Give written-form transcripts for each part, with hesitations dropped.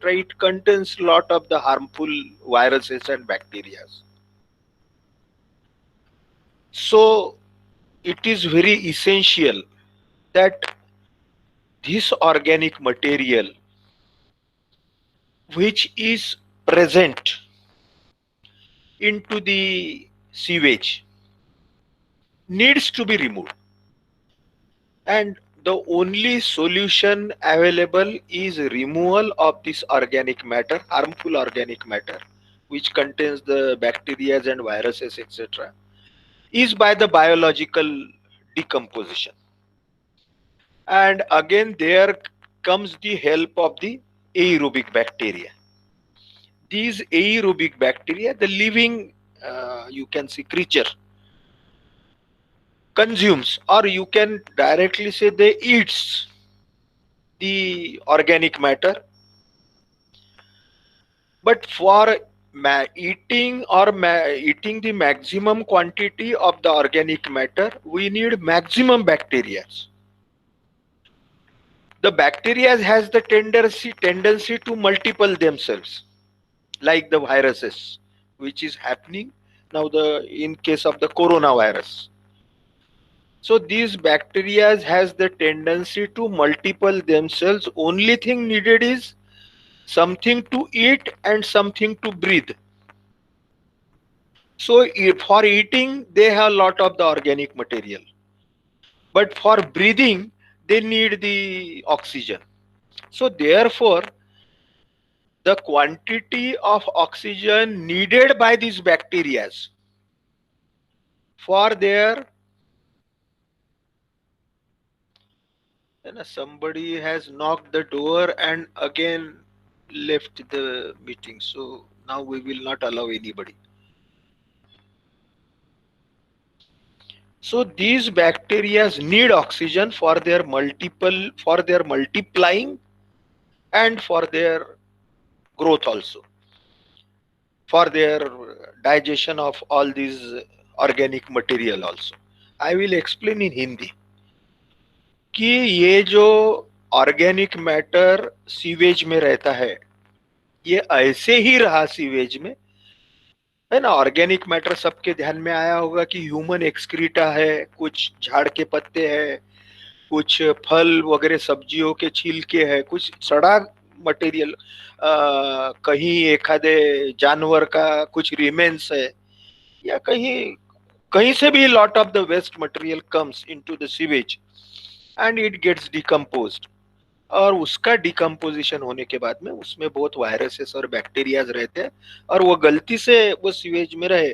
etc., it contains lot of the harmful viruses and bacteria. So it is very essential that this organic material which is present into the sewage needs to be removed, and the only solution available is removal of this organic matter, harmful organic matter, which contains the bacteria and viruses, etc., is by the biological decomposition. And again, there comes the help of the aerobic bacteria. These aerobic bacteria, the living, you can see, creature, consumes, or you can directly say they eats the organic matter. But for eating or eating the maximum quantity of the organic matter, we need maximum bacteria. The bacteria has the tendency to multiple themselves, like the viruses, which is happening now the in case of the coronavirus. So these bacteria has the tendency to multiple themselves. Only thing needed is something to eat and something to breathe. So for eating, they have a lot of the organic material, but for breathing, they need the oxygen. So therefore, the quantity of oxygen needed by these bacteria for their, somebody has knocked the door and again left the meeting. So now we will not allow anybody. So these bacteria need oxygen for their multiplying and for their growth also, for their digestion of all these organic material also. I will explain in Hindi कि ये जो organic matter sewage में रहता है, ये ऐसे ही रहा sewage में, है ना। ऑर्गेनिक मैटर सबके ध्यान में आया होगा कि ह्यूमन एक्सक्रीटा है, कुछ झाड़ के पत्ते हैं, कुछ फल वगैरह सब्जियों के छिलके है, कुछ सड़ा मटेरियल, कहीं एखादे जानवर का कुछ रिमेन्स है, या कहीं कहीं से भी lot of the waste material comes into the sewage and it gets decomposed. और उसका डिकम्पोजिशन होने के बाद में उसमें बहुत वायरसेस और बैक्टीरियाज रहते हैं, और वो गलती से वो सीवेज में रहे,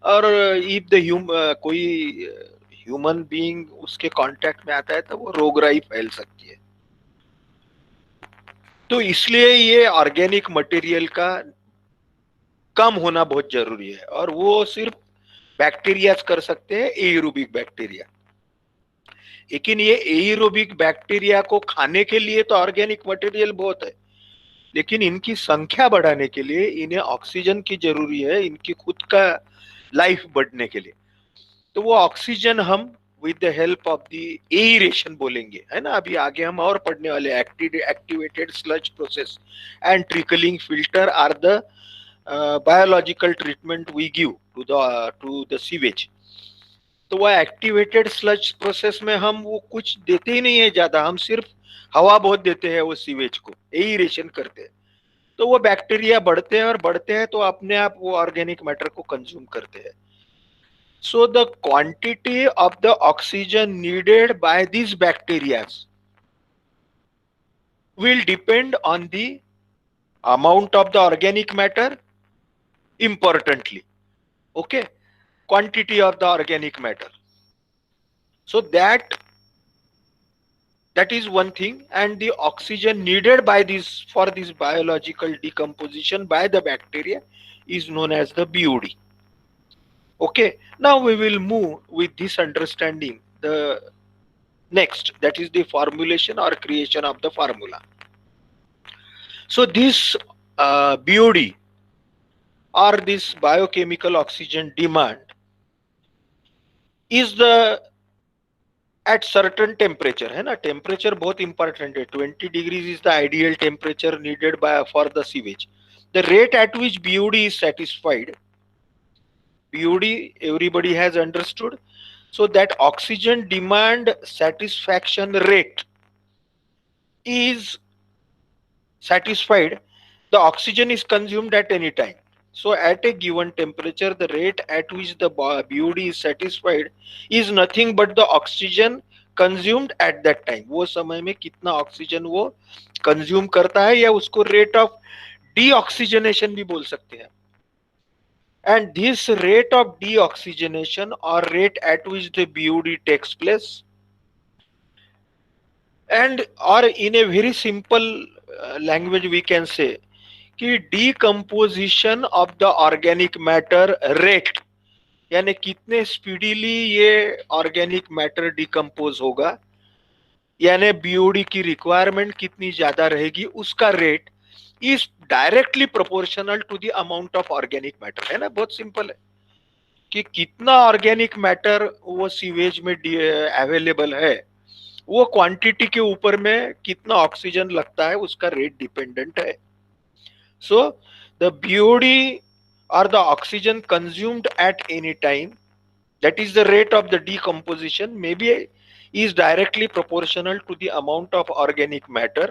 और इफ द कोई ह्यूमन बीइंग उसके कांटेक्ट में आता है तो वो रोगराई फैल सकती है। तो इसलिए ये ऑर्गेनिक मटेरियल का कम होना बहुत जरूरी है, और वो सिर्फ बैक्टीरिया कर सकते हैं, एरोबिक बैक्टीरिया। लेकिन ये एरोबिक बैक्टीरिया को खाने के लिए तो ऑर्गेनिक मटेरियल बहुत है, लेकिन इनकी संख्या बढ़ाने के लिए इन्हें ऑक्सीजन की जरूरी है, इनकी खुद का लाइफ बढ़ने के लिए। तो वो ऑक्सीजन हम with the help of the aeration बोलेंगे, है ना। अभी आगे हम और पढ़ने वाले activated sludge process and trickling filter are the biological treatment we give to the sewage. तो वह एक्टिवेटेड स्लज प्रोसेस में हम वो कुछ देते ही नहीं है ज्यादा, हम सिर्फ हवा बहुत देते हैं वो सीवेज को, एरेशन करते हैं। तो वो बैक्टीरिया बढ़ते हैं तो अपने आप वो ऑर्गेनिक मैटर को कंज्यूम करते हैं। So the quantity of the oxygen needed by these bacteria will depend on the amount of the organic matter, importantly, okay, quantity of the organic matter. So that is one thing, and the oxygen needed by this for this biological decomposition by the bacteria is known as the BOD. Okay, now we will move with this understanding the next, that is the formulation or creation of the formula. So this BOD or this biochemical oxygen demand is the at certain temperature, है ना. Temperature बहुत important है. 20 degrees is the ideal temperature needed by for the sewage. The rate at which BOD is satisfied, BOD everybody has understood. So that oxygen demand satisfaction rate is satisfied, the oxygen is consumed at any time. So at a given temperature, the rate at which the BOD is satisfied is nothing but the oxygen consumed at that time. वो समय में कितना oxygen वो consume करता है, या उसको rate of deoxygenation भी बोल सकते हैं. And this rate of deoxygenation, or rate at which the BOD takes place, and or in a very simple language we can say कि decomposition of the organic matter rate, यानी कितने speedily ये organic matter decompose होगा, यानी BOD की requirement कितनी ज्यादा रहेगी, उसका rate is directly proportional to the amount of organic matter. है ना, बहुत सिंपल है कि कितना ऑर्गेनिक मैटर वो सीवेज में अवेलेबल है, वो क्वांटिटी के ऊपर में कितना ऑक्सीजन लगता है उसका रेट डिपेंडेंट है. So the BOD, or the oxygen consumed at any time, that is the rate of the decomposition, maybe is directly proportional to the amount of organic matter.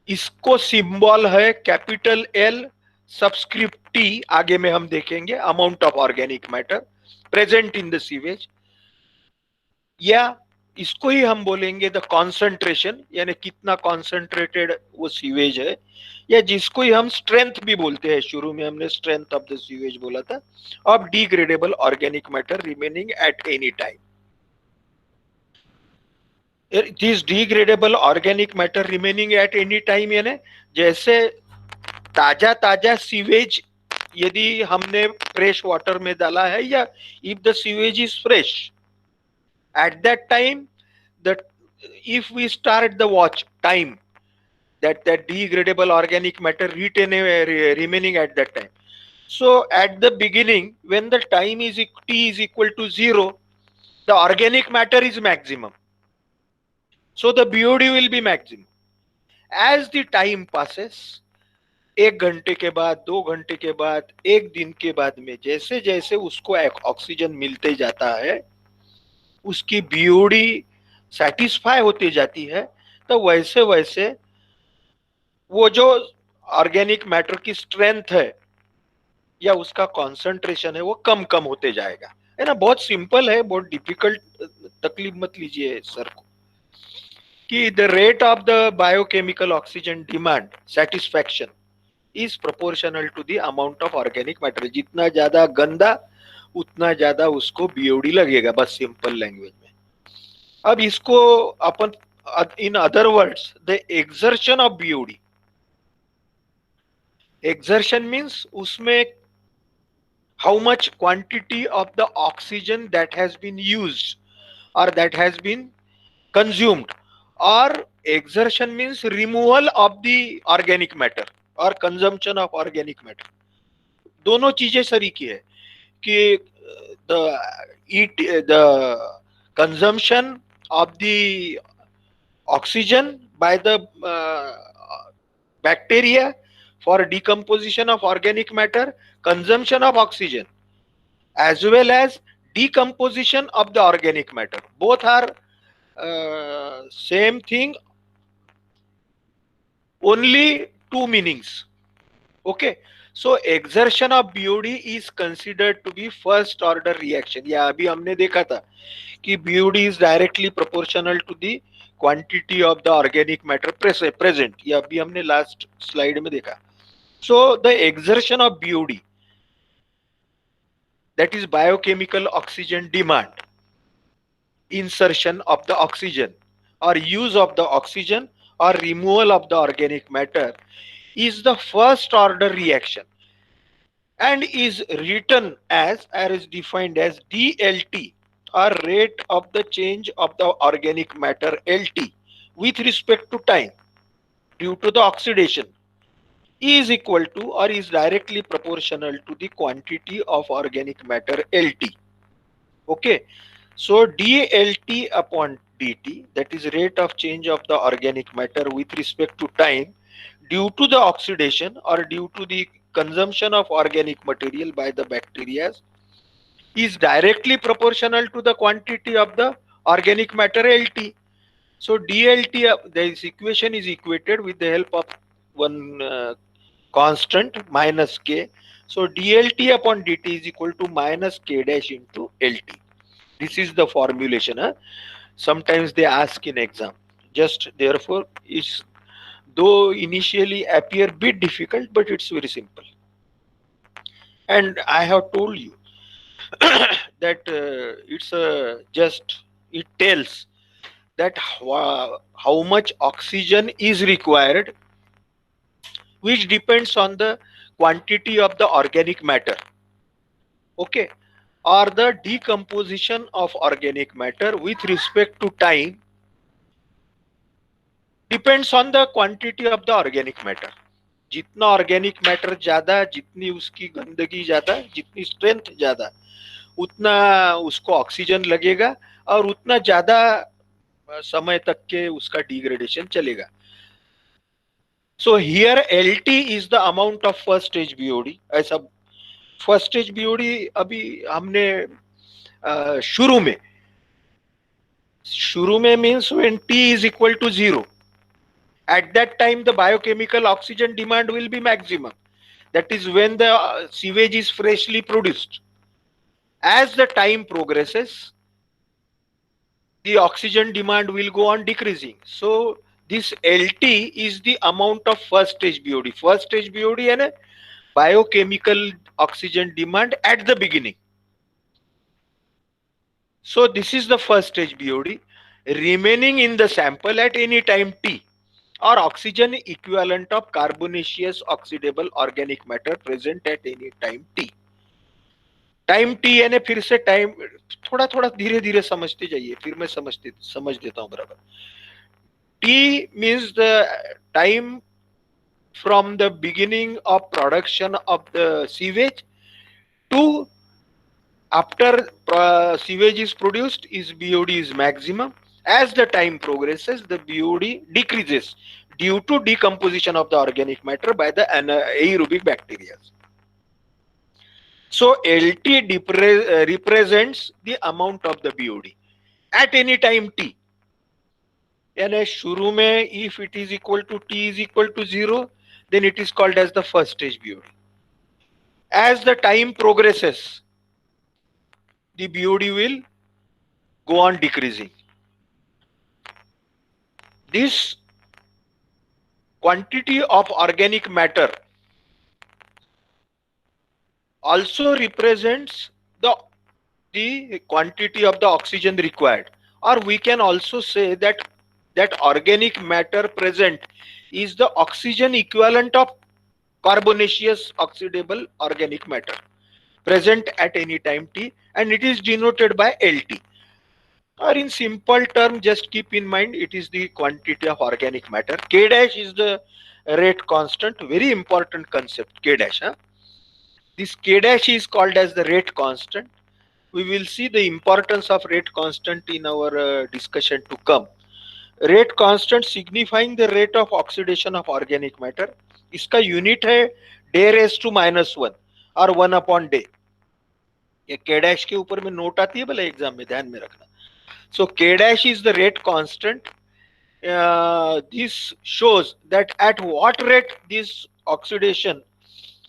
इसको symbol है capital L subscript T, आगे में हम देखेंगे, amount of organic matter present in the sewage. या इसको ही हम बोलेंगे द कॉन्सेंट्रेशन, यानी कितना कॉन्सेंट्रेटेड वो सीवेज है, या जिसको ही हम स्ट्रेंथ भी बोलते हैं. शुरू में हमने स्ट्रेंथ ऑफ द सीवेज बोला था, of degradable organic matter remaining at any time. This degradable organic matter remaining at any time, यानी जैसे ताजा ताजा सीवेज यदि हमने फ्रेश वाटर में डाला है, या if the sewage is fresh at that time, that if we start the watch time, that degradable organic matter remaining at that time. So at the beginning, when the time is t is equal to 0, the organic matter is maximum, so the BOD will be maximum. As the time passes, 1 घंटे के बाद, 2 घंटे के बाद, 1 दिन के बाद में जैसे जैसे उसको ऑक्सीजन मिलते जाता है, उसकी बीओडी सेटिस्फाई होती जाती है, तो वैसे वैसे वो जो ऑर्गेनिक मैटर की स्ट्रेंथ है या उसका कॉन्सेंट्रेशन है वो कम कम होते जाएगा. है ना, बहुत सिंपल है, बहुत डिफिकल्ट तकलीफ मत लीजिए सर को. कि the rate of the biochemical oxygen demand satisfaction is proportional to the amount of organic matter. जितना ज्यादा गंदा उतना ज्यादा उसको बीओडी लगेगा, बस सिंपल लैंग्वेज में. अब इसको अपन in other words the exertion of BOD. Exertion means उसमें how much quantity of the oxygen that has been used और दैट हैज बीन कंज्यूम्ड, और exertion means removal of the organic matter और consumption of organic matter. दोनों चीजें सरीकी है कि the consumption of the oxygen by the bacteria for decomposition of organic matter, consumption of oxygen, as well as decomposition of the organic matter. Both are same thing, only two meanings. Okay. So exertion of BOD is considered to be first order reaction. या अभी हमने देखा था कि BOD is directly proportional to the quantity of the organic matter present. या अभी हमने last slide में देखा. So the exertion of BOD, that is biochemical oxygen demand, insertion of the oxygen or use of the oxygen or removal of the organic matter, is the first order reaction and is written as or is defined as DLT, or rate of the change of the organic matter LT with respect to time due to the oxidation, is equal to or is directly proportional to the quantity of organic matter LT. Okay, So dlt upon dt, that is rate of change of the organic matter with respect to time due to the oxidation or due to the consumption of organic material by the bacteria, is directly proportional to the quantity of the organic matter lt. So dlt, this equation is equated with the help of one constant minus k. So dlt upon dt is equal to minus k dash into lt. This is the formulation. Sometimes they ask in exam. Just therefore, it's though initially appear bit difficult, but it's very simple. And I have told you that it's just it tells that how much oxygen is required, which depends on the quantity of the organic matter. Okay, or the decomposition of organic matter with respect to time depends on the quantity of the organic matter. जितना organic matter ज्यादा, जितनी उसकी गंदगी ज्यादा, जितनी strength ज्यादा, उतना उसको ऑक्सीजन लगेगा और उतना ज्यादा समय तक के उसका डिग्रेडेशन चलेगा. So here LT is the amount of first stage BOD. ऐसा फर्स्ट स्टेज बीओडी अभी हमने शुरू में means when T is equal to 0, at that time the biochemical oxygen demand will be maximum. That is when the sewage is freshly produced. As the time progresses, the oxygen demand will go on decreasing. So this LT is the amount of first stage BOD. First stage BOD and biochemical oxygen demand at the beginning. So this is the first stage BOD remaining in the sample at any time T, or oxygen equivalent of carbonaceous oxidable organic matter present at any time T. Time T यानी फिर से time थोड़ा थोड़ा धीरे धीरे समझते जाइए, फिर मैं समझ देता हूं बराबर. T means the time from the beginning of production of the sewage to after sewage is produced is BOD is maximum. As the time progresses, the BOD decreases due to decomposition of the organic matter by the aerobic bacteria. So LT represents the amount of the BOD at any time t. यानी शुरू में if it is equal to t is equal to 0, then it is called as the first stage BOD. As the time progresses, the BOD will go on decreasing. This quantity of organic matter also represents the quantity of the oxygen required, or we can also say that organic matter present is the oxygen equivalent of carbonaceous oxidable organic matter present at any time t, and it is denoted by LT. Or in simple term, just keep in mind it is the quantity of organic matter. K dash is the rate constant, very important concept, K dash. This K dash is called as the rate constant. We will see the importance of rate constant in our discussion to come. Rate constant signifying the rate of oxidation of organic matter. इसका unit है day raise to -1 और 1 upon day. ये K dash के ऊपर में note आती है भले एग्जाम में, ध्यान में रखना. So K dash is the rate constant. This shows that at what rate this oxidation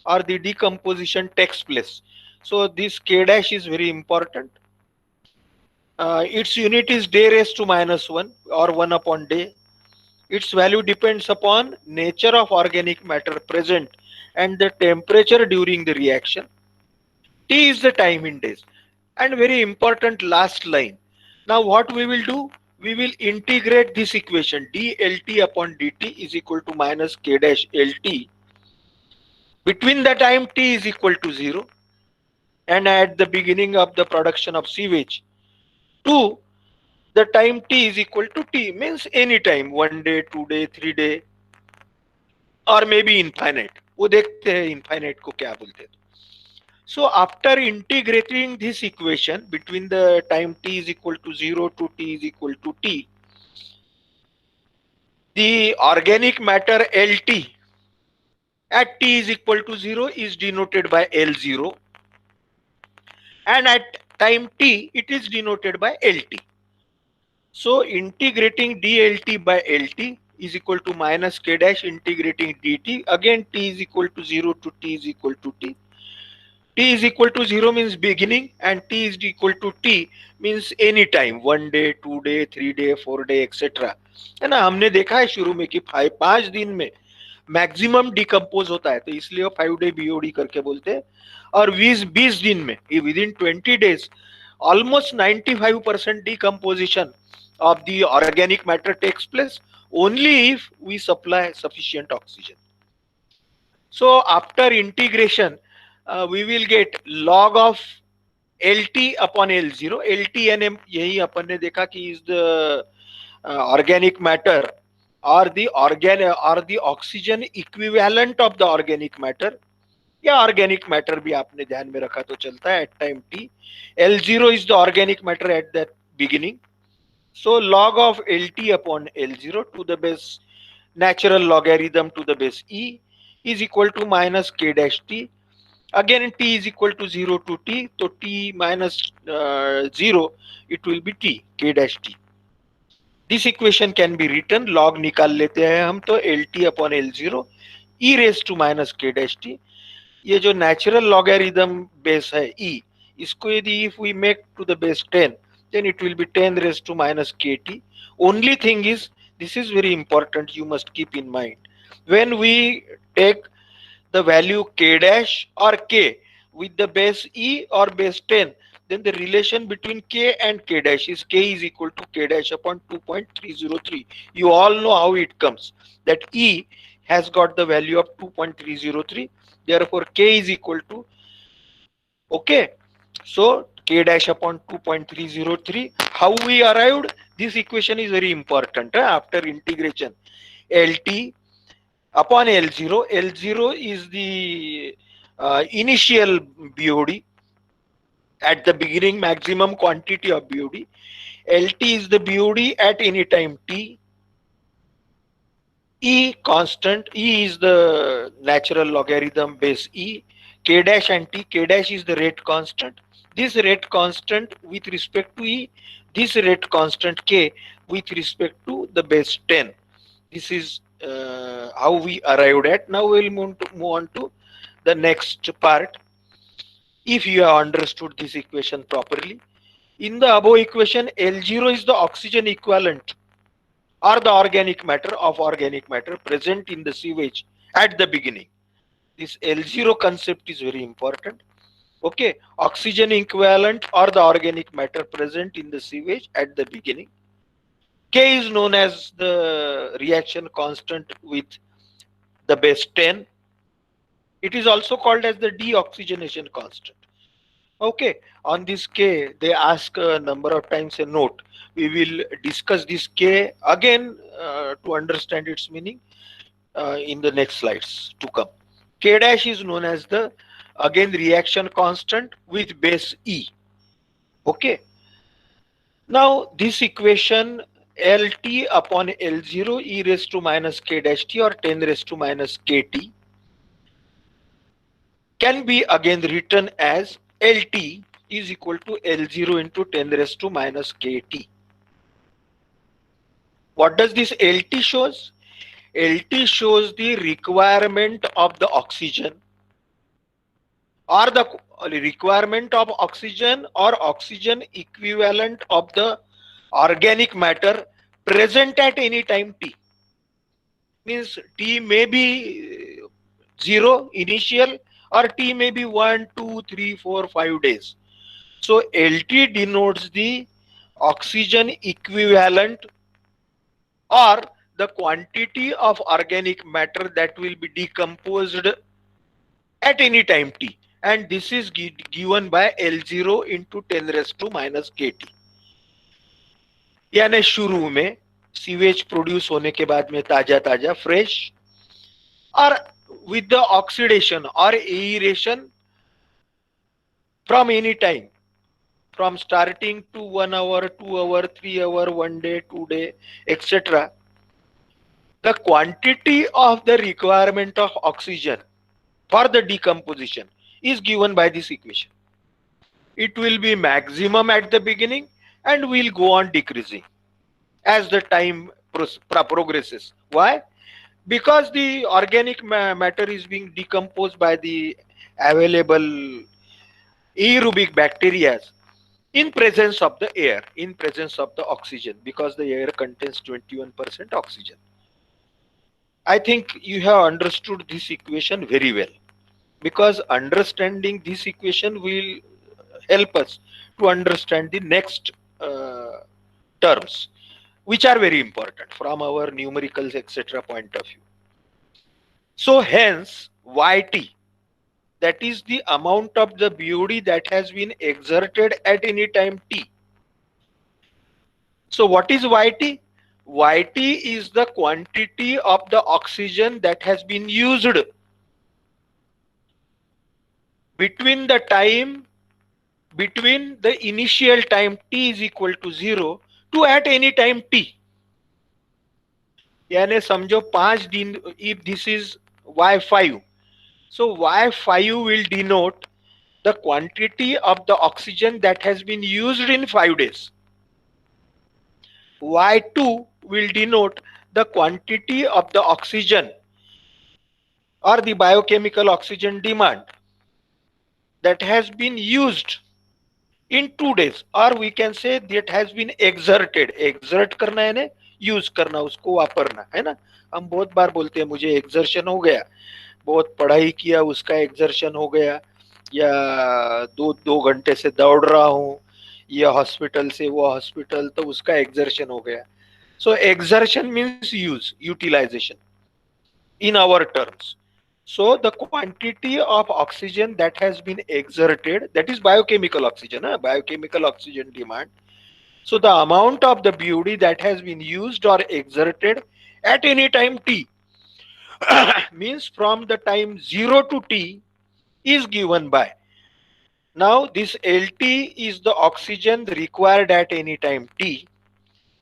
or the decomposition takes place. So this K dash is very important. Its unit is day raised to -1 or 1 upon day. Its value depends upon nature of organic matter present and the temperature during the reaction. T is the time in days. And very important last line. Now what we will do? We will integrate this equation dLT upon dt is equal to minus K dash LT between the time T is equal to 0 and at the beginning of the production of sewage to the time T is equal to T, means any time, 1 day, 2 day, 3 day, or maybe infinite. वो देखते हैं infinite को क्या बोलते हैं. So after integrating this equation between the time t is equal to 0 to t is equal to t, the organic matter Lt at t is equal to 0 is denoted by L0, and at time t it is denoted by Lt. So integrating dLt by Lt is equal to minus k dash integrating dt. Again t is equal to 0 to t is equal to t. T is equal to 0 means beginning, and t is equal to t means any time, 1 day, 2 day, 3 day, 4 day, etc. है ना. हमने देखा है शुरू में कि 5 दिन में मैक्सिमम डिकम्पोज होता है, तो इसलिए 5 day बीओडी करके बोलते हैं. और 20 दिन में with in 20 days almost 95% decomposition of the organic matter takes place only if we supply sufficient oxygen. So after integration, we will get log of LT upon L0. LTNM यही अपन ने देखा कि is the organic matter or the oxygen equivalent of the organic matter, या organic matter भी आपने ध्यान में रखा तो चलता है at time t. L0 is the organic matter at that beginning. So log of LT upon L0 to the base natural logarithm to the base e is equal to minus k dash t. Again t is equal to 0 to t, so t minus 0 it will be t k dash t. This equation can be written, log निकाल लेते हैं हम, तो LT upon L0 e raised to minus k dash t. ये जो natural logarithm base है e, इसको यदि if we make to the base 10, then it will be 10 raised to minus kt. Only thing is, this is very important, you must keep in mind, when we take the value k dash or k with the base e or base 10, then the relation between k and k dash is k is equal to k dash upon 2.303. You all know how it comes, that e has got the value of 2.303, therefore k is equal to, okay, so k dash upon 2.303. How we arrived? This equation is very important. After integration, LT upon L0. L0 is the initial BOD, at the beginning maximum quantity of BOD. LT is the BOD at any time t. E constant, E is the natural logarithm base E. K dash and T, K dash is the rate constant. This rate constant with respect to E, this rate constant K with respect to the base 10. This is how we arrived at. Now we will move on to the next part. If you have understood this equation properly, in the above equation, L0 is the oxygen equivalent or the organic matter present in the sewage at the beginning. This L0 concept is very important. Okay, oxygen equivalent or the organic matter present in the sewage at the beginning. K is known as the reaction constant with the base 10. It is also called as the deoxygenation constant. Okay, on this K, they ask a number of times a note. We will discuss this K again to understand its meaning in the next slides to come. K dash is known as the, again, reaction constant with base E. Okay. Now this equation LT upon L0 e raised to minus K dash T or 10 raised to minus KT can be again written as LT is equal to L0 into 10 raised to minus KT. What does this LT shows? LT shows the requirement of the oxygen or the requirement of oxygen or oxygen equivalent of the organic matter present at any time t. Means t may be 0 initial or t may be 1, 2, 3, 4, 5 days. So LT denotes the oxygen equivalent or the quantity of organic matter that will be decomposed at any time t, and this is given by L0 into 10 raised to minus KT. यानी शुरू में sewage produce होने के बाद में ताजा ताजा fresh और with the oxidation or aeration from any time, from starting to 1 hour, 2 hour, 3 hour, 1 day, 2 day, etc. The quantity of the requirement of oxygen for the decomposition is given by this equation. It will be maximum at the beginning and will go on decreasing as the time progresses. Why? Because the organic matter is being decomposed by the available aerobic bacteria in presence of the air, in presence of the oxygen, because the air contains 21% oxygen. I think you have understood this equation very well, because understanding this equation will help us to understand the next uh, terms, which are very important from our numericals etc point of view. So hence yt, that is the amount of the BOD that has been exerted at any time t. So what is yt? Yt is the quantity of the oxygen that has been used between the time, between the initial time t is equal to 0 to at any time t. यानी समझो 5 दिन, if this is y5, so y5 will denote the quantity of the oxygen that has been used in 5 days. Y2 will denote the quantity of the oxygen or the biochemical oxygen demand that has been used in 2 days, or we can say that has been exerted. Exert करना है ना, use करना, उसको वापरना है ना. हम बहुत बार बोलते हैं मुझे एक्सर्शन हो गया, बहुत पढ़ाई किया उसका एक्सर्शन हो गया, या दो दो घंटे से दौड़ रहा हूँ, या हॉस्पिटल से वो हॉस्पिटल, तो उसका एक्सर्शन हो गया. So exertion means use, utilization in our terms. So the quantity of oxygen that has been exerted, that is biochemical oxygen, biochemical oxygen demand. So the amount of the BOD that has been used or exerted at any time t means from the time 0 to t is given by. Now this LT is the oxygen required at any time t.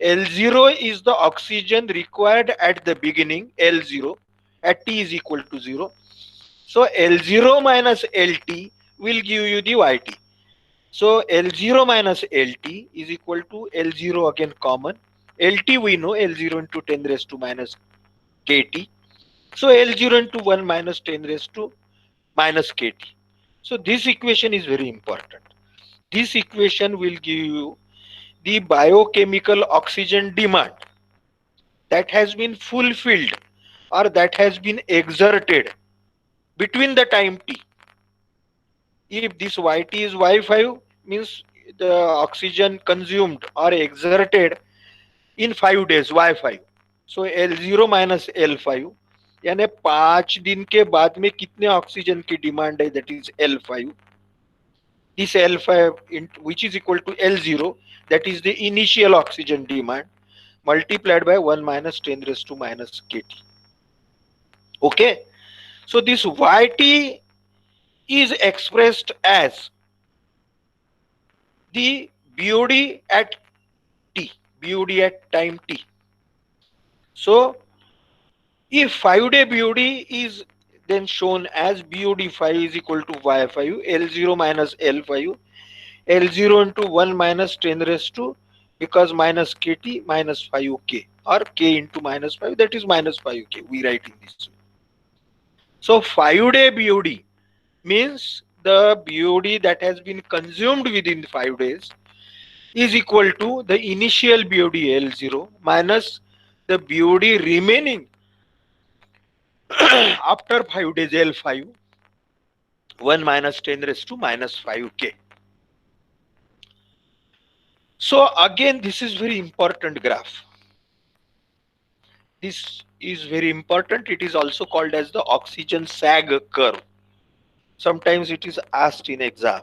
L0 is the oxygen required at the beginning, L0, at t is equal to 0. So L0 minus LT will give you the YT. So L0 minus LT is equal to L0 again common. LT we know, L0 into 10 raised to minus KT. So L0 into 1 minus 10 raised to minus KT. So this equation is very important. This equation will give you the biochemical oxygen demand that has been fulfilled or that has been exerted between the time t. If this yt is y5, means the oxygen consumed or exerted in 5 days, y5. So L0 minus L5, यानी 5 दिन के बाद में कितने oxygen की demand है, that is L5. This L5 which is equal to L0, that is the initial oxygen demand, multiplied by 1 minus 10 raised to minus KT. Okay, so this YT is expressed as the BOD at t, BOD at time t. So if 5-day BOD is then shown as BOD5 is equal to Y5, L0 minus L5, L0 into 1 minus 10 raised to, because minus KT minus 5K, or K into minus 5, that is minus 5K, we write in this way. So 5-day BOD means the BOD that has been consumed within 5 days is equal to the initial BOD L0 minus the BOD remaining after 5 days L5, 1 minus 10 raised to minus 5K. So again, this is very important graph. This is very important. It is also called as the oxygen sag curve. Sometimes it is asked in exam.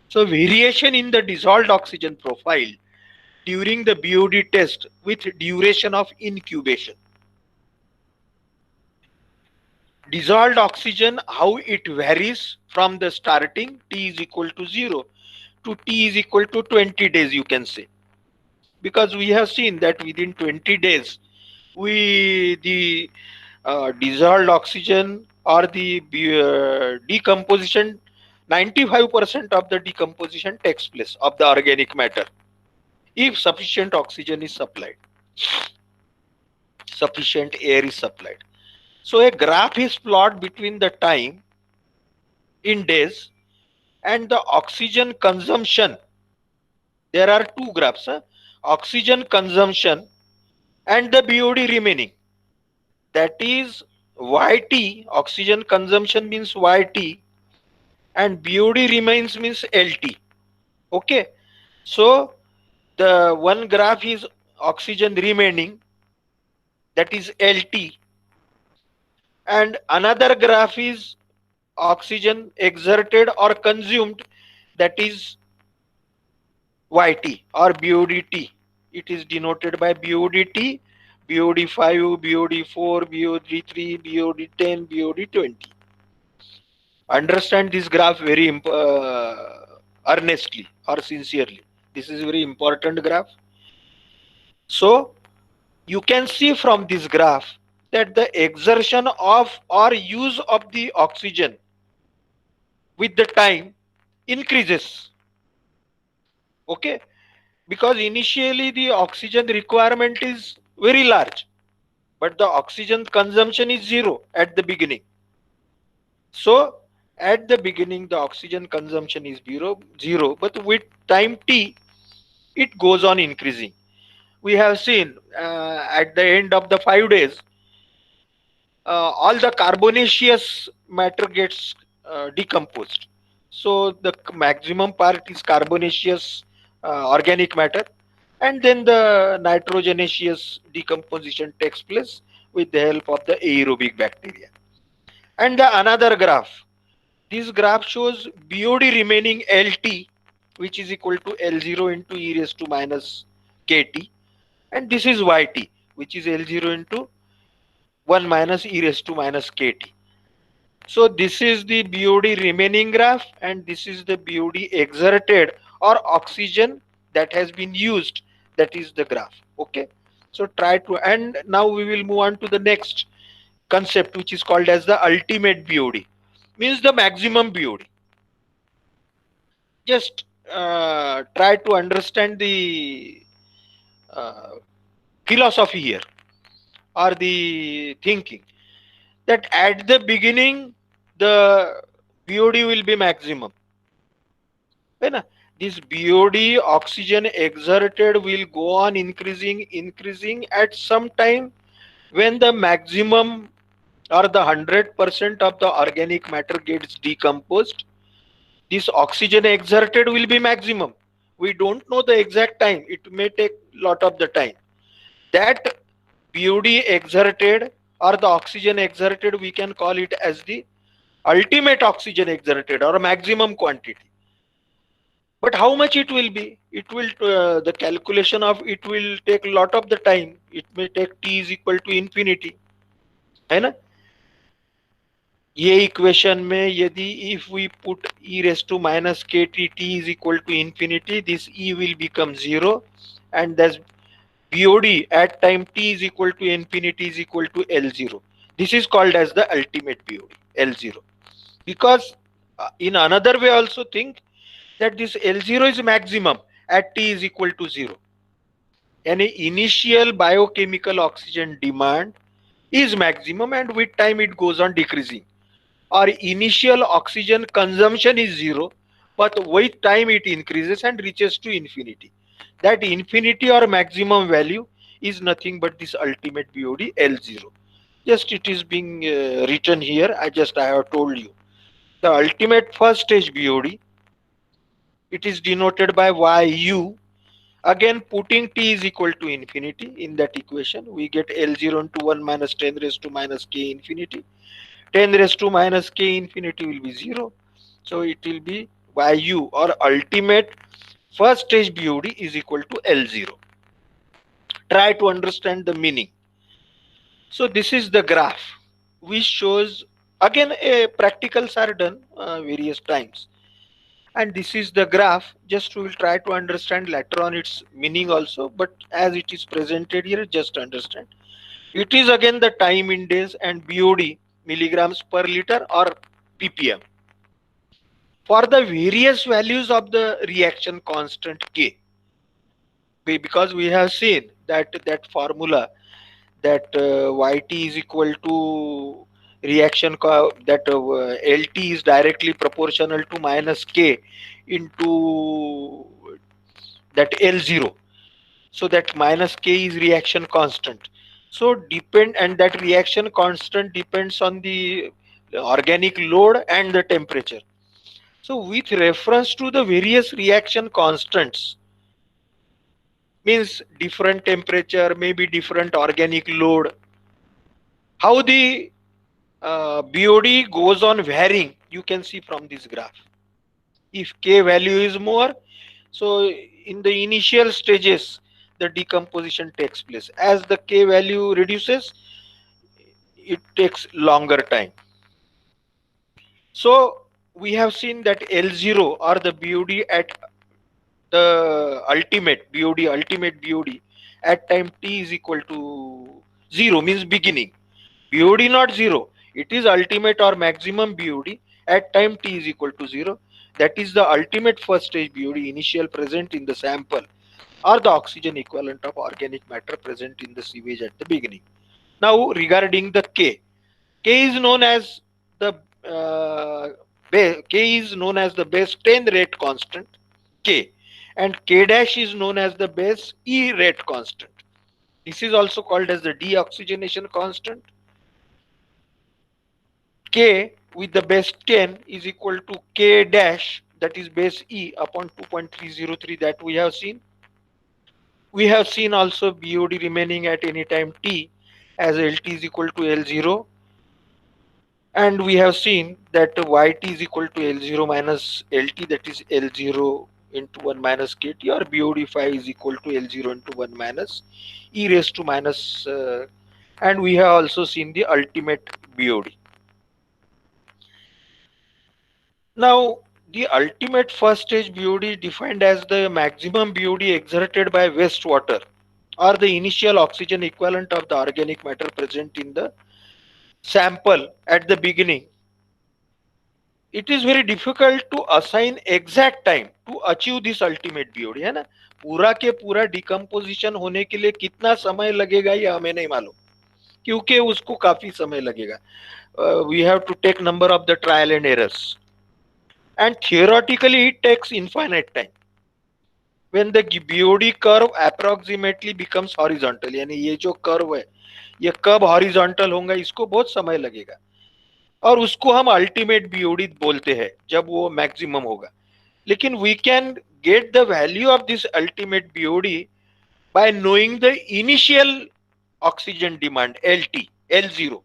So variation in the dissolved oxygen profile during the BOD test with duration of incubation. Dissolved oxygen, how it varies from the starting T is equal to 0 to T is equal to 20 days, you can say, because we have seen that within 20 days the dissolved oxygen or the decomposition, 95% of the decomposition takes place of the organic matter if sufficient oxygen is supplied, sufficient air is supplied. So a graph is plotted between the time in days and the oxygen consumption. There are two graphs, oxygen consumption and the BOD remaining. That is YT, oxygen consumption means YT, and BOD remains means LT. Okay, so the one graph is oxygen remaining, that is LT, and another graph is oxygen exerted or consumed, that is YT or BODT. It is denoted by BODT, BOD5, BOD4, BOD3, BOD10, BOD20. Understand this graph very earnestly or sincerely. This is a very important graph. So you can see from this graph that the exertion of or use of the oxygen with the time increases. Okay, because initially the oxygen requirement is very large, but the oxygen consumption is zero at the beginning. So at the beginning the oxygen consumption is zero, but with time t it goes on increasing. We have seen at the end of the 5 days all the carbonaceous matter gets decomposed. So the maximum part is carbonaceous organic matter, and then the nitrogenaceous decomposition takes place with the help of the aerobic bacteria. And the another graph, this graph shows BOD remaining LT, which is equal to L0 into e raised to minus KT, and this is YT, which is L0 into 1 minus e raised to minus KT. So this is the BOD remaining graph, and this is the BOD exerted or oxygen that has been used, that is the graph. Okay, so try to, and now we will move on to the next concept, which is called as the ultimate BOD, means the maximum BOD. Just try to understand the uh, philosophy here or the thinking, that at the beginning the BOD will be maximum, है ना? This BOD oxygen exerted will go on increasing at some time when the maximum or the 100% of the organic matter gets decomposed. This oxygen exerted will be maximum. We don't know the exact time, it may take lot of the time. That BOD exerted or the oxygen exerted, we can call it as the ultimate oxygen exerted or maximum quantity. But how much it will be, it will the calculation of it will take a lot of the time. It may take t is equal to infinity, है ना? ये equation में यदि if we put e raised to minus kt, t is equal to infinity, this e will become 0, and thus BOD at time t is equal to infinity is equal to L0. This is called as the ultimate BOD, L0. Because in another way also think that this L0 is maximum at t is equal to 0. Any initial biochemical oxygen demand is maximum, and with time it goes on decreasing. Or initial oxygen consumption is 0, but with time it increases and reaches to infinity. That infinity or maximum value is nothing but this ultimate BOD L0. Just it is being written here. I have told you. The ultimate first stage BOD, it is denoted by YU. Again, putting t is equal to infinity in that equation, we get L0 into 1 minus 10 raised to minus k infinity. 10 raised to minus k infinity will be 0. So it will be YU or ultimate first stage BOD is equal to L0. Try to understand the meaning. So this is the graph which shows Again, practicals are done various times, and this is the graph. Just we will try to understand later on its meaning also, but as it is presented here, just understand. It is again the time in days and BOD, milligrams per liter or ppm, for the various values of the reaction constant K. Because we have seen that formula, that yt is equal to that lt is directly proportional to minus k into that L0. So that minus k is reaction constant. So depend, and that reaction constant depends on the organic load and the temperature. So with reference to the various reaction constants, means different temperature, maybe different organic load, how the BOD goes on varying, you can see from this graph. If K value is more, so in the initial stages, the decomposition takes place. As the K value reduces, it takes longer time. So we have seen that L0 or the BOD at the ultimate BOD at time t is equal to 0, means beginning. BOD not 0, it is ultimate or maximum BOD at time t is equal to 0. That is the ultimate first stage BOD initial present in the sample, or the oxygen equivalent of organic matter present in the sewage at the beginning. Now regarding the K is known as the K is known as the base 10 rate constant K, and K dash is known as the base E rate constant. This is also called as the deoxygenation constant. K with the base 10 is equal to K dash, that is base E upon 2.303 that we have seen. We have seen also BOD remaining at any time t as LT is equal to L0, and we have seen that YT is equal to L0 minus LT, that is L0 into 1 minus KT, or BOD5 is equal to L0 into 1 minus E raised to minus, and we have also seen the ultimate BOD. Now, the ultimate first stage BOD is defined as the maximum BOD exerted by wastewater, or the initial oxygen equivalent of the organic matter present in the sample at the beginning. It is very difficult to assign exact time to achieve this ultimate BOD, है ना. पूरा के पूरा decomposition होने के लिए कितना समय लगेगा ये हमें नहीं मालूम, क्योंकि उसको काफी समय लगेगा. We have to take number of the trial and errors, and theoretically it takes infinite time when the BOD curve approximately becomes horizontal. यानी ये जो कर्व है ये कब हॉरिजॉन्टल होगा, इसको बहुत समय लगेगा, और उसको हम अल्टीमेट बीओडी बोलते हैं जब वो मैक्सिमम होगा. लेकिन we can get the value of this ultimate BOD by knowing the initial oxygen demand LT, L0,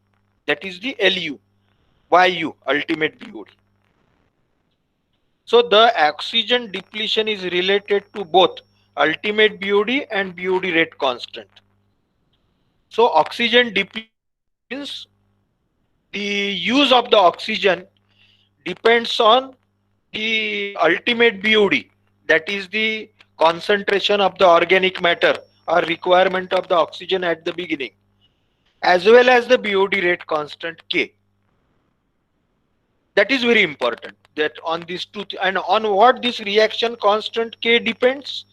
that is the LU, YU, ultimate BOD. So the oxygen depletion is related to both ultimate BOD and BOD rate constant. So oxygen depletion means the use of the oxygen depends on the ultimate BOD, that is the concentration of the organic matter or requirement of the oxygen at the beginning, as well as the BOD rate constant K. That is very important, that on these two, and on what this reaction constant K depends.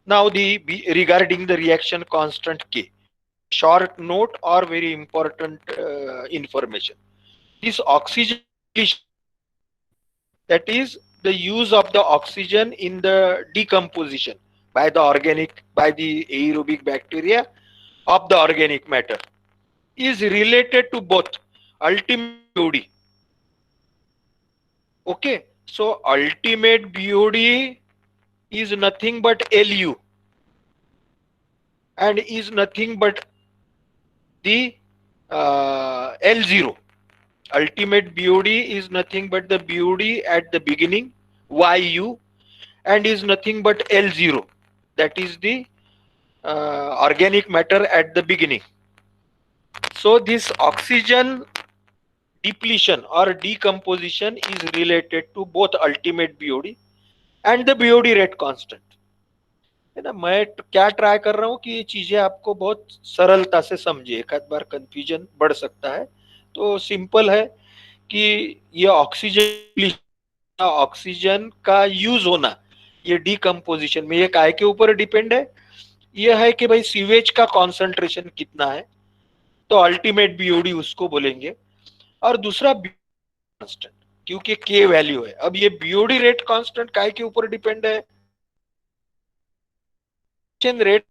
Now regarding the reaction constant K, a short note or very important information. This oxygen depletion, that is the use of the oxygen in the decomposition by the aerobic bacteria of the organic matter, is related to both ultimate BOD. Okay, so ultimate BOD is nothing but LU, and is nothing but the L0. Ultimate BOD is nothing but the BOD at the beginning, YU, and is nothing but L0, that is the organic matter at the beginning. So this oxygen depletion or decomposition is related to both ultimate BOD and the BOD rate constant. है ना, मैं क्या try कर रहा हूँ कि ये चीजें आपको बहुत सरलता से समझे, एक आध बार कंफ्यूजन बढ़ सकता है। तो सिंपल है कि ये ऑक्सीजन का यूज होना, ये डिकम्पोजिशन में, ये काय के ऊपर डिपेंड है, ये है कि भाई सीवेज का कॉन्सेंट्रेशन कितना है, तो अल्टीमेट बीओडी उसको बोलेंगे। और दूसरा कांस्टेंट, क्योंकि के वैल्यू है। अब ये बीओडी रेट कांस्टेंट काय के ऊपर डिपेंड है, rate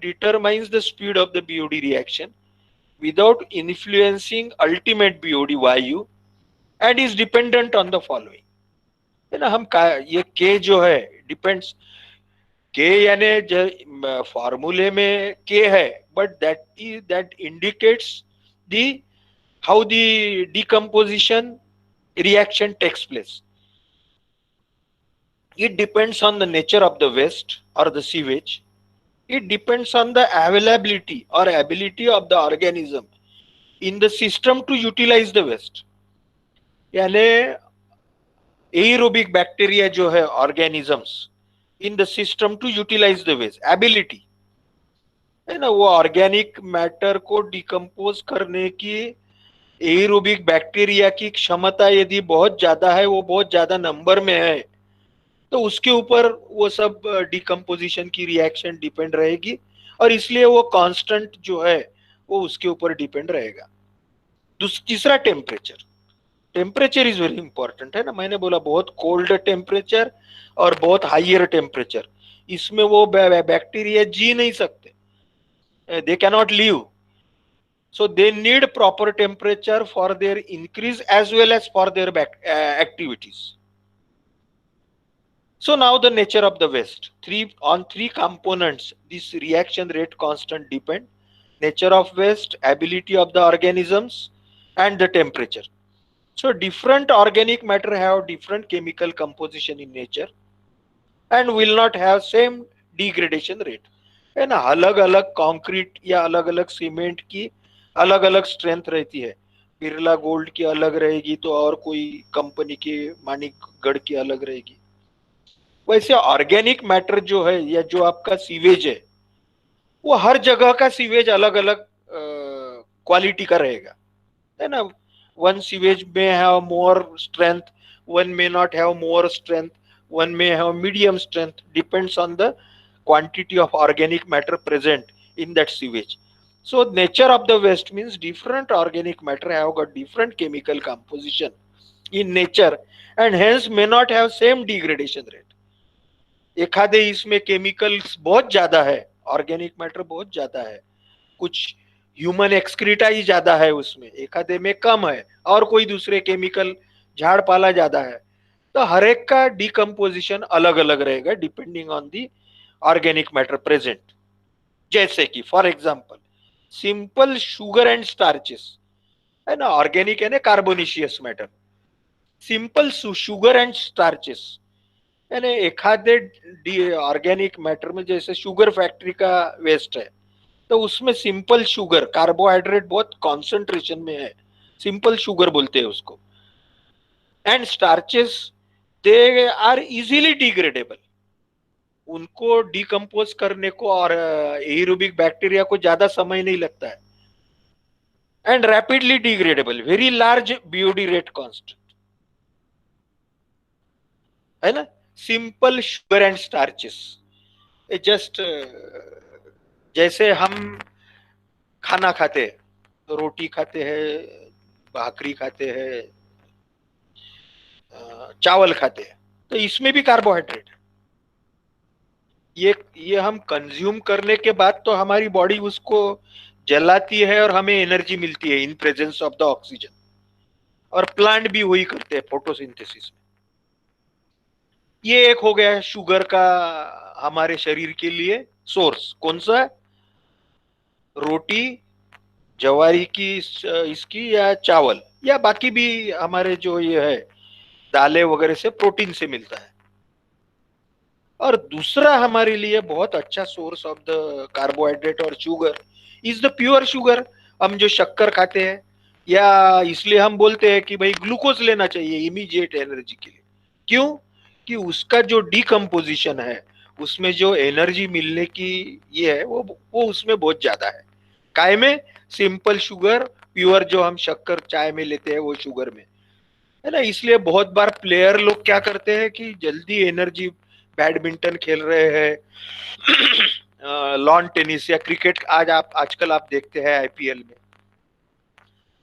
determines the speed of the BOD reaction without influencing ultimate BOD value and is dependent on the following। है ना, हम ये के जो है डिपेंड्स, के यानी फॉर्मूले में के है, but that indicates the how the decomposition reaction takes place. It depends on the nature of the waste or the sewage. It depends on the availability or ability of the organism in the system to utilize the waste. यानी aerobic bacteria जो है organisms in the system to utilize the waste, ability है ना, वो organic matter को decompose करने की aerobic bacteria की क्षमता यदि बहुत ज्यादा है, वो बहुत ज्यादा नंबर में है, तो उसके ऊपर वो सब डिकम्पोजिशन की रिएक्शन डिपेंड रहेगी, और इसलिए वो कांस्टेंट जो है वो उसके ऊपर डिपेंड रहेगा। तीसरा temperature, temperature is very important, है ना, मैंने बोला बहुत कोल्ड टेम्परेचर और बहुत हाइयर टेम्परेचर, इसमें वो बैक्टीरिया जी नहीं सकते, they cannot live, so they need proper temperature for their increase as well as for their activities. So now the nature of the waste, three components this reaction rate constant depend: nature of waste, ability of the organisms, and the temperature. So different organic matter have different chemical composition in nature and will not have same degradation rate, है ना। अलग अलग concrete या अलग अलग cement की अलग अलग स्ट्रेंथ रहती है, बिरला गोल्ड की अलग रहेगी तो और कोई कंपनी की मानिकगढ़ की अलग रहेगी। वैसे ऑर्गेनिक मैटर जो है या जो आपका सीवेज है, वो हर जगह का सीवेज अलग अलग क्वालिटी का रहेगा, है ना। वन सीवेज में have more strength, one may not have more strength, one may have medium strength, depends on the quantity of organic matter present in that sewage. So nature of the waste means different organic matter have got different chemical composition in nature and hence may not have same degradation rate. एखादे इसमें chemicals बहुत ज्यादा है, organic matter बहुत ज्यादा है, कुछ human excreta ही ज्यादा है उसमें, एखादे में कम है, और कोई दूसरे केमिकल झाड़ पाला ज्यादा है, तो हर एक का डिकम्पोजिशन अलग अलग रहेगा depending on the organic matter present. जैसे कि for example simple sugar and starches, है ना, ऑर्गेनिक है ना, carbonaceous matter, simple sugar and starches, यानी एखादे ऑर्गेनिक मैटर में जैसे शुगर फैक्ट्री का वेस्ट है, तो उसमें सिंपल शुगर, कार्बोहाइड्रेट बहुत कॉन्सेंट्रेशन में है, सिंपल शुगर बोलते हैं उसको, and starches they are easily degradable, उनको डिकम्पोज करने को और एरोबिक बैक्टीरिया को ज्यादा समय नहीं लगता है, and rapidly degradable, very large BOD rate constant, है ना। Simple sugar and starches, just जैसे हम खाना खाते हैं, तो रोटी खाते हैं, भाकरी खाते हैं, चावल खाते हैं, तो इसमें भी कार्बोहाइड्रेट है। ये हम कंज्यूम करने के बाद तो हमारी बॉडी उसको जलाती है और हमें एनर्जी मिलती है in presence of the oxygen, और प्लांट भी वही करते हैं फोटोसिंथेसिस में। ये एक हो गया शुगर का हमारे शरीर के लिए सोर्स, कौन सा, रोटी, जवारी की इसकी, या चावल, या बाकी भी हमारे जो ये है दालें वगैरह से प्रोटीन से मिलता है। और दूसरा हमारे लिए बहुत अच्छा सोर्स ऑफ द कार्बोहाइड्रेट और sugar is the pure sugar, हम जो शक्कर खाते हैं या इसलिए हम बोलते हैं कि भाई ग्लूकोज लेना चाहिए इमीडिएट एनर्जी के लिए। क्यों? कि उसका जो डिकम्पोजिशन है, उसमें जो एनर्जी मिलने की ये है, वो उसमें बहुत ज्यादा है। काय में? सिंपल शुगर, प्योर जो हम शक्कर चाय में लेते हैं वो शुगर में, है ना। इसलिए बहुत बार प्लेयर लोग क्या करते हैं कि जल्दी एनर्जी, बैडमिंटन खेल रहे हैं लॉन टेनिस या क्रिकेट, आजकल आप देखते हैं आईपीएल में।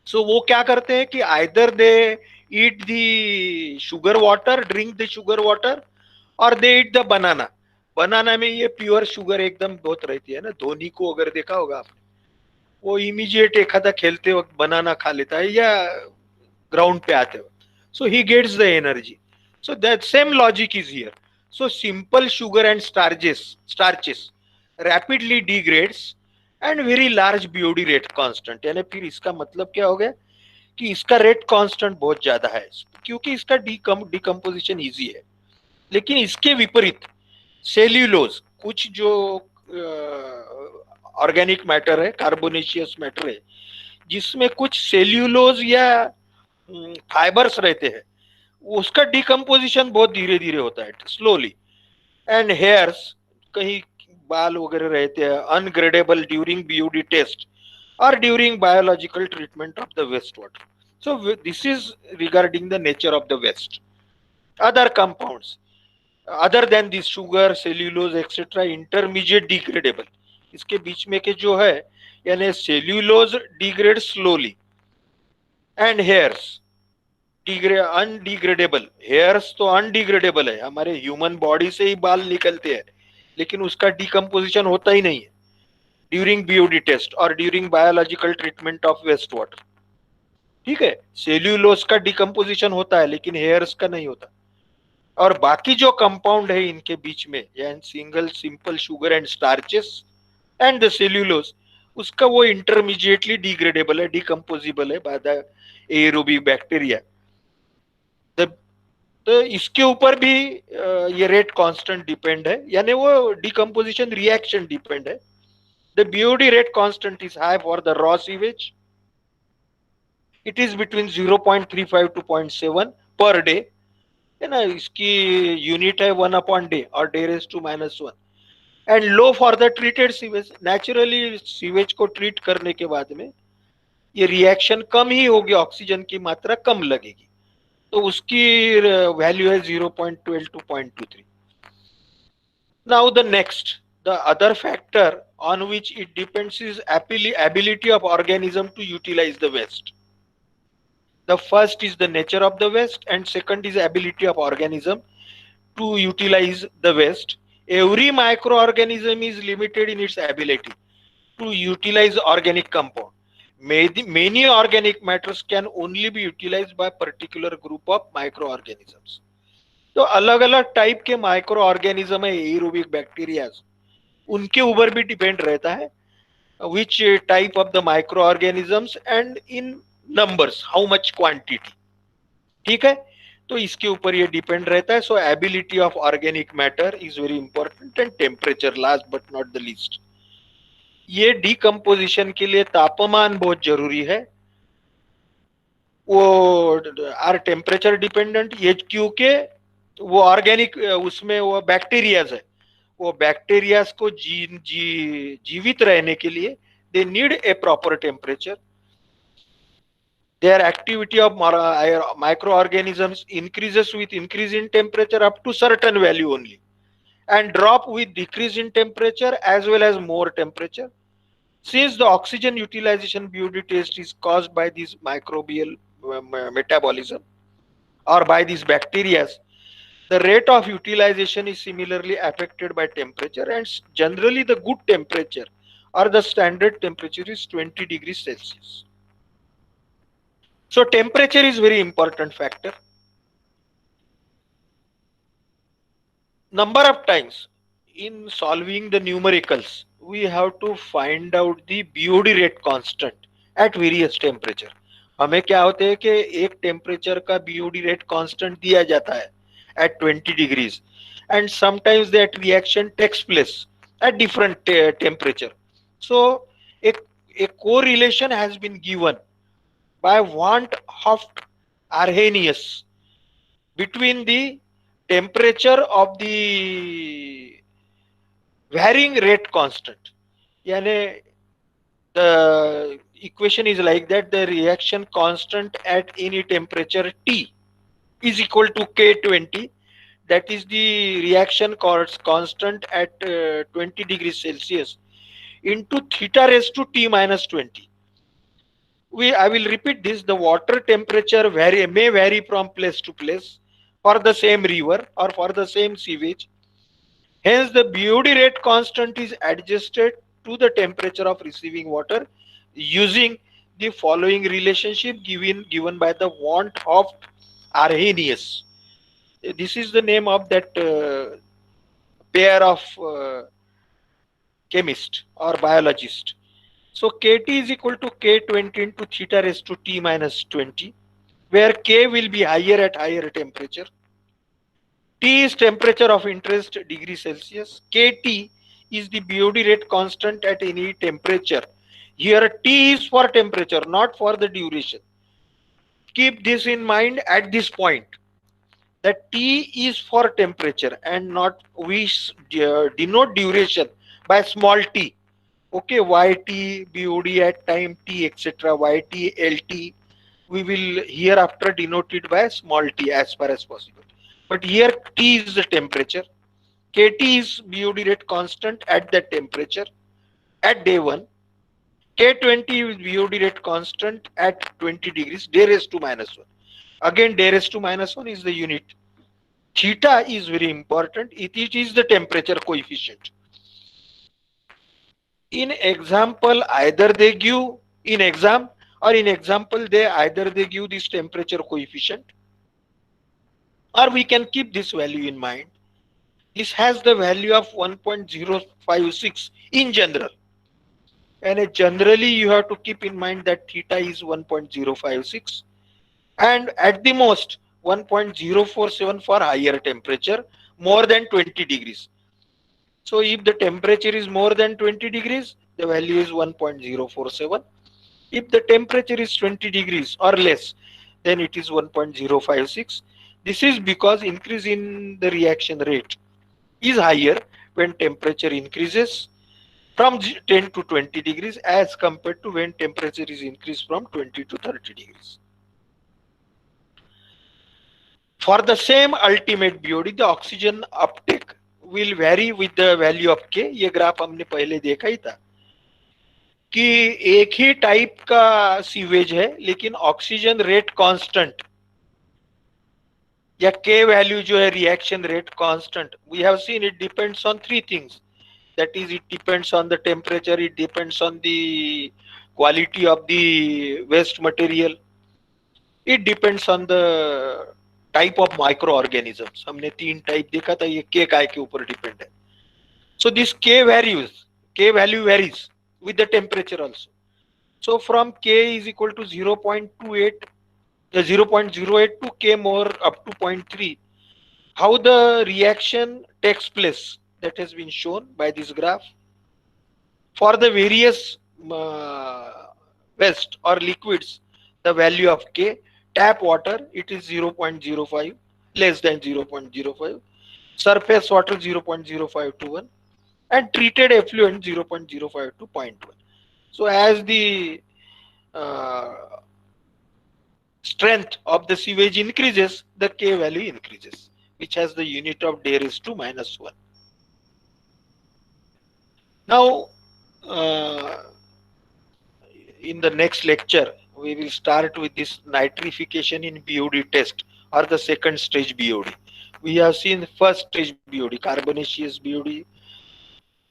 सो वो क्या करते हैं कि either they eat the sugar water, drink the sugar water, और दे ईट द बनाना। बनाना में ये प्योर शुगर एकदम बहुत रहती है ना। धोनी को अगर देखा होगा आपने, वो इमीडिएट एखादा खेलते वक्त बनाना खा लेता है या ग्राउंड पे आते वक्त, so he gets the energy. So that same logic is here. So simple sugar and starches rapidly degrades and very large BOD rate constant. यानी फिर इसका मतलब क्या हो गया कि इसका रेट कांस्टेंट बहुत ज्यादा है, क्योंकि इसका डिकम्पोजिशन इजी है। लेकिन इसके विपरीत सेल्यूलोज, कुछ जो ऑर्गेनिक मैटर है, कार्बोनेशियस मैटर है, जिसमें कुछ सेल्यूलोज या फाइबर्स रहते हैं, उसका डिकम्पोजिशन बहुत धीरे धीरे होता है, स्लोली। एंड हेयर्स, कहीं बाल वगैरह रहते हैं, undegradable during BOD test or during biological treatment of the wastewater. So this is regarding the nature of the waste. Other compounds, other than this sugar, cellulose, etc., intermediate degradable, इसके बीच में के जो है, यानी cellulose degrade slowly, and hairs undegradable. Hairs तो undegradable है, हमारे human body से ही बाल निकलते हैं, लेकिन उसका डिकम्पोजिशन होता ही नहीं है ड्यूरिंग बीओडी टेस्ट और during biological treatment of waste water. ठीक है, सेल्यूलोज का डिकम्पोजिशन होता है लेकिन हेयर्स का नहीं होता। और बाकी जो कंपाउंड है इनके बीच में, यानी single simple sugar and starches and the cellulose, उसका वो इंटरमीडिएटली डिग्रेडेबल है, डिकम्पोजिबल है बाय द एरोबिक बैक्टीरिया। तो इसके ऊपर भी ये रेट कांस्टेंट डिपेंड है, यानी वो डिकम्पोजिशन रिएक्शन डिपेंड है। The BOD rate constant is high for the raw sewage, it is between 0.35 to 0.7 per day, है ना। इसकी यूनिट है 1/डे और day raise to -1। And low for the treated sewage, naturally sewage को treat करने के बाद में ये रिएक्शन कम ही होगी, ऑक्सीजन की मात्रा कम लगेगी, तो उसकी वैल्यू है 0.12 to 0.23। Now the next, the other factor on which it depends is ability of organism to utilize the waste. The first is the nature of the waste, and second is ability of organism to utilize the waste. Every microorganism is limited in its ability to utilize organic compound. Many organic matters can only be utilized by particular group of microorganisms. तो अलग अलग type के micro organism है aerobic bacteria, उनके ऊपर भी depend रहता है which type of the microorganisms and in numbers, how much quantity। ठीक है, तो इसके ऊपर ये डिपेंड रहता है। So ability of organic matter is very important, and temperature last but not the least. ये डिकम्पोजिशन के लिए तापमान बहुत जरूरी है, वो आर टेम्परेचर डिपेंडेंट, ये क्योंकि वो ऑर्गेनिक उसमें वो बैक्टीरियाज है, वो बैक्टीरियाज को जीवित रहने के लिए they need a proper temperature. Their activity of microorganisms increases with increase in temperature up to certain value only, and drop with decrease in temperature as well as more temperature. Since the oxygen utilization BOD test is caused by this microbial metabolism or by these bacteria, the rate of utilization is similarly affected by temperature, and generally the good temperature or the standard temperature is 20 degrees Celsius. So temperature is very important factor. Number of times in solving the numericals, we have to find out the BOD rate constant at various temperature. हमें क्या होते हैं कि एक temperature का BOD rate constant दिया जाता है at 20 degrees, and sometimes that reaction takes place at different temperature. So a correlation has been given by want Hoft Arrhenius between the temperature of the varying rate constant. यानी the equation is like that: the reaction constant at any temperature T is equal to K20. That is the reaction constant at 20 degrees Celsius into theta raised to T minus 20. I will repeat this: the water temperature may vary from place to place for the same river or for the same sewage. Hence, the BOD rate constant is adjusted to the temperature of receiving water using the following relationship given by the want of Arrhenius. This is the name of that pair of chemist or biologist. So Kt is equal to K20 into theta raised to T minus 20, where K will be higher at higher temperature. T is temperature of interest degree Celsius. Kt is the BOD rate constant at any temperature. Here T is for temperature, not for the duration. Keep this in mind at this point, that T is for temperature and not we denote duration by small t. Okay, YT, BOD at time T, etc. YT, LT. We will hereafter denote it by small t as far as possible. But here T is the temperature. KT is BOD rate constant at that temperature at day 1. K20 is BOD rate constant at 20 degrees, day raised to minus 1. Again, day raised to minus 1 is the unit. Theta is very important. It is the temperature coefficient. In example, either they give in exam or in example they either they give this temperature coefficient, or we can keep this value in mind. This has the value of 1.056 in general, and generally you have to keep in mind that theta is 1.056 and at the most 1.047 for higher temperature more than 20 degrees. So if the temperature is more than 20 degrees, the value is 1.047. If the temperature is 20 degrees or less, then it is 1.056. This is because increase in the reaction rate is higher when temperature increases from 10 to 20 degrees as compared to when temperature is increased from 20 to 30 degrees. For the same ultimate BOD, the oxygen uptake will vary with the value of K. ये graph हमने पहले देखा ही था कि एक ही type का sewage है लेकिन ऑक्सीजन रेट कांस्टेंट या K वैल्यू जो है reaction rate constant. We have seen it depends on three things. That is, it depends on the temperature, it depends on the quality of the waste material, it depends on the type of microorganisms. हमने तीन type देखा था, ये K काय के ऊपर depend है. So this K value varies with the temperature also. So from K is equal to 0.28, 0.08 to K more up to 0.3. How the reaction takes place, that has been shown by this graph. For the various waste or liquids, the value of K, tap water, it is 0.05, less than 0.05, surface water 0.05 to 1, and treated effluent 0.05 to 0.1. So as the strength of the sewage increases, the K value increases, which has the unit of day raised to minus 1. Now, in the next lecture, we will start with this nitrification in BOD test or the second stage BOD. We have seen first stage BOD, carbonaceous BOD.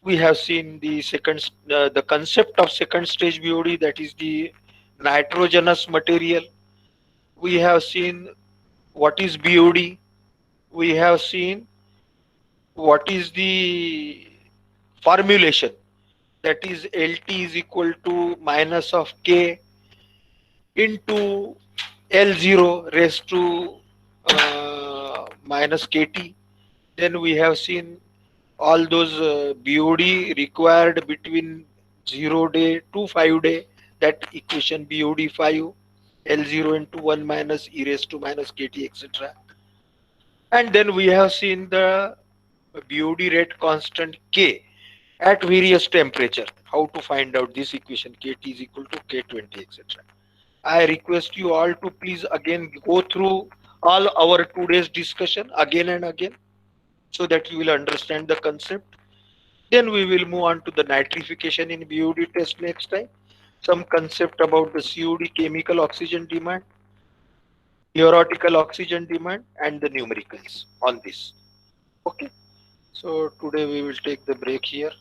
We have seen the second, the concept of second stage BOD, that is the nitrogenous material. We have seen what is BOD. We have seen what is the formulation, that is LT is equal to minus of K into L0 raised to minus KT. Then we have seen all those BOD required between 0 day to 5 day, that equation BOD 5. L0 into 1 minus e raised to minus kt, etc. And then we have seen the BOD rate constant K at various temperature. How to find out this equation, KT is equal to K20, etc. I request you all to please again go through all our today's discussion again and again so that you will understand the concept. Then we will move on to the nitrification in BOD test next time. Some concept about the COD, chemical oxygen demand, theoretical oxygen demand, and the numericals on this. Okay. So today we will take the break here.